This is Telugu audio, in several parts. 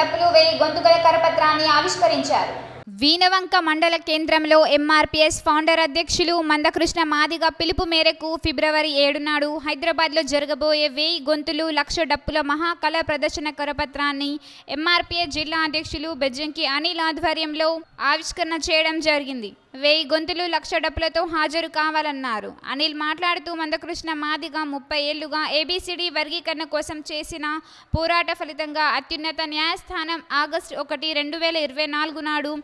డప్పులు వేయి గొంతుకల కరపత్రాన్ని ఆవిష్కరించారు. వీణవంక మండల కేంద్రంలో ఎంఆర్పీఎస్ ఫౌండర్ అధ్యక్షులు మందకృష్ణ మాదిగ పిలుపు మేరకు ఫిబ్రవరి 7 నాడు హైదరాబాద్లో జరగబోయే 1000 గొంతులు 1,00,000 డప్పుల మహాకళ ప్రదర్శన కరపత్రాన్ని ఎంఆర్పీఎస్ జిల్లా అధ్యక్షులు బెజ్జంకి అనిల్ ఆధ్వర్యంలో ఆవిష్కరణ చేయడం జరిగింది. 1000 గొంతులు 1,00,000 డప్పులతో హాజరు కావాలన్నారు. అనిల్ మాట్లాడుతూ మందకృష్ణ మాదిగ 30 ఏళ్లుగా ఏబీసీడీ వర్గీకరణ కోసం చేసిన పోరాట ఫలితంగా అత్యున్నత న్యాయస్థానం ఆగస్టు 1, 2024 నాడు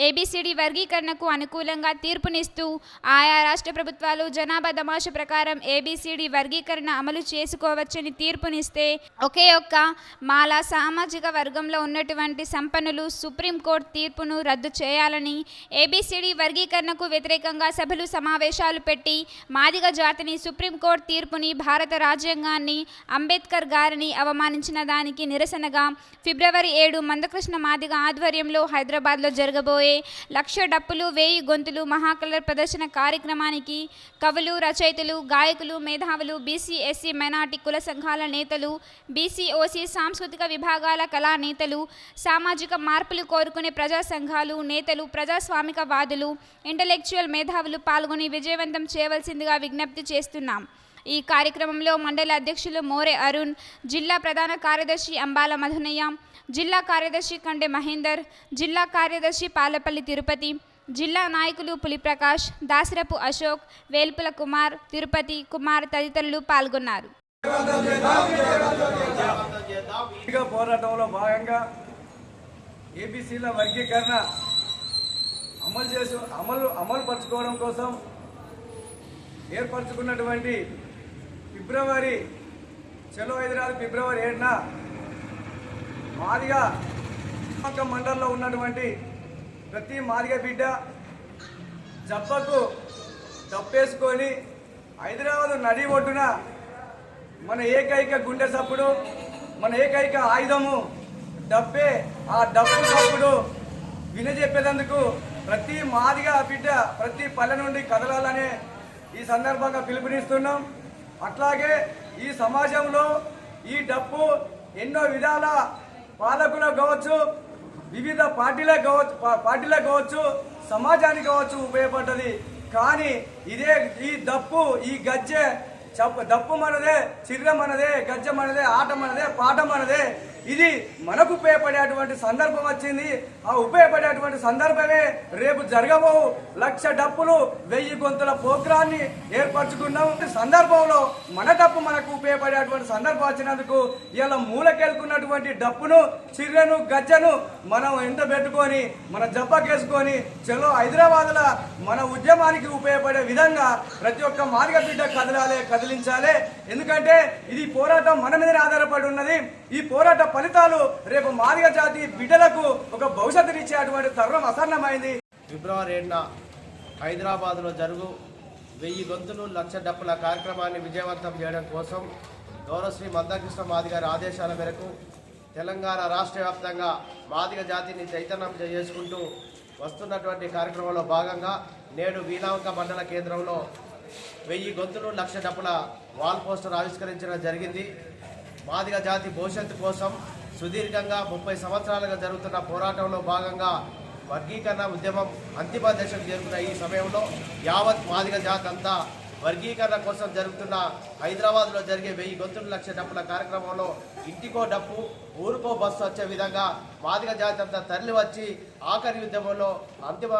ఏబీసీడీ వర్గీకరణకు అనుకూలంగా తీర్పునిస్తూ ఆయా రాష్ట్ర ప్రభుత్వాలు జనాభా దమాష ప్రకారం ఏబీసీడీ వర్గీకరణ అమలు చేసుకోవచ్చని తీర్పునిస్తే ఒకే ఒక్క మాలా సామాజిక వర్గంలో ఉన్నటువంటి సంపన్నులు సుప్రీంకోర్టు తీర్పును రద్దు చేయాలని ఏబీసీడీ వర్గీకరణకు వ్యతిరేకంగా సభలు సమావేశాలు పెట్టి మాదిగ జాతిని సుప్రీంకోర్టు తీర్పుని భారత రాజ్యాంగాన్ని అంబేద్కర్ గారిని అవమానించిన దానికి నిరసనగా ఫిబ్రవరి 7 మందకృష్ణ మాదిగ ఆధ్వర్యంలో హైదరాబాద్లో జరగబోయే 1,00,000 డప్పులు 1000 గొంతులు మహాకలర్ ప్రదర్శన కార్యక్రమానికి కవులు, రచయితలు, గాయకులు, మేధావులు, బీసీ, ఎస్సీ, మైనార్టీ కుల సంఘాల నేతలు, బీసీ, ఓసీ సాంస్కృతిక విభాగాల కళా నేతలు, సామాజిక మార్పులు కోరుకునే ప్రజా సంఘాలు నేతలు, ప్రజాస్వామికవాదులు, ఇంటలెక్చువల్ మేధావులు పాల్గొని విజయవంతం చేయవలసిందిగా విజ్ఞప్తి చేస్తున్నాం. ఈ కార్యక్రమంలో మండల అధ్యక్షులు మోరే అరుణ్, జిల్లా ప్రధాన కార్యదర్శి అంబాల మధునయ్య, జిల్లా కార్యదర్శి కండె మహేందర్, జిల్లా కార్యదర్శి పాలపల్లి తిరుపతి, జిల్లా నాయకులు పులిప్రకాష్, దాసరపు అశోక్, వేల్పుల కుమార్, తిరుపతి కుమార్ తదితరులు పాల్గొన్నారు. పోరాటంలో భాగంగా ఏబీసీల వర్గీకరణ అమలు పరచుకోవడం కోసం ఏర్పరచుకున్నటువంటి ఫిబ్రవరి 7న మాదిగ మండలంలో ఉన్నటువంటి ప్రతి మాదిగ బిడ్డ జబ్బకు తప్పేసుకొని హైదరాబాద్ నడి ఒడ్డున మన ఏకైక గుండె సప్పుడు, మన ఏకైక ఆయుధము డబ్బే. ఆ డబ్బు సప్పుడు వినజెప్పేందుకు ప్రతి మాదిగ బిడ్డ ప్రతి పల్లె నుండి కదలాలనే ఈ సందర్భంగా పిలుపునిస్తున్నాం. అట్లాగే ఈ సమాజంలో ఈ డప్పు ఎన్నో విధాల పాలకులకు కావచ్చు, వివిధ పార్టీలకు కావచ్చు, సమాజానికి కావచ్చు ఉపయోగపడ్డది. కానీ ఈ దప్పు, ఈ గజ్జె, దప్పు మనదే, చిర్ర మనదే, గజ్జె మనదే, ఆట మనదే, పాట మనదే. ఇది మనకు ఉపయోగపడేటువంటి సందర్భం వచ్చింది. ఆ ఉపయోగపడేటువంటి సందర్భమే రేపు జరగబో 1,00,000 డప్పులు 1000 గొంతుల ప్రోగ్రాన్ని ఏర్పరచుకున్నాం. సందర్భంలో మన డప్పు మనకు ఉపయోగపడేటువంటి సందర్భం వచ్చినందుకు ఇలా మూలకెళ్తున్నటువంటి డప్పును, చిర్రెను, గజ్జను మనం ఎంట పెట్టుకొని మన జబ్బకేసుకొని చలో హైదరాబాద్లో మన ఉద్యమానికి ఉపయోగపడే విధంగా ప్రతి ఒక్క మాదిగ బిడ్డ కదిలించాలి. ఎందుకంటే ఇది పోరాటం మన మీదనే ఆధారపడి ఉన్నది. ఈ పోరాట ఫలితాలు రేపు మాదిగ జాతి బిడ్డలకు ఒక భవిష్యత్తునిచ్చేటువంటి తరుణం అసన్నమైంది. ఫిబ్రవరి 7న హైదరాబాద్లో జరుగు 1000 గొంతులు 1,00,000 డప్పుల కార్యక్రమాన్ని విజయవంతం చేయడం కోసం గౌరవశ్రీ మందకృష్ణ మాదిగ గారి ఆదేశాల మేరకు తెలంగాణ రాష్ట్ర వ్యాప్తంగా మాదిగ జాతిని చైతన్యం చేసుకుంటూ వస్తున్నటువంటి కార్యక్రమంలో భాగంగా నేడు వీణవంక మండల కేంద్రంలో 1000 గొంతులు 1,00,000 డప్పుల వాల్ పోస్టర్ ఆవిష్కరించడం జరిగింది. మాదిగ జాతి భవిష్యత్తు కోసం సుదీర్ఘంగా 30 సంవత్సరాలుగా జరుగుతున్న పోరాటంలో భాగంగా వర్గీకరణ ఉద్యమం అంతిమ దశకు చేరుకున్న ఈ సమయంలో యావత్ మాదిగ జాతి అంతా వర్గీకరణ కోసం జరుగుతున్న హైదరాబాద్లో జరిగే 1000 గొంతులు 1,00,000 డప్పుల కార్యక్రమంలో ఇంటికో డప్పు, ఊరుకో బస్సు వచ్చే విధంగా మాదిగ జాతి అంతా తరలి వచ్చి ఆఖరి యుద్ధంలో అంతిమ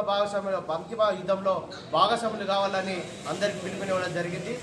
యుద్ధంలో భాగస్వాములు కావాలని అందరికీ పిలుపునివ్వడం జరిగింది.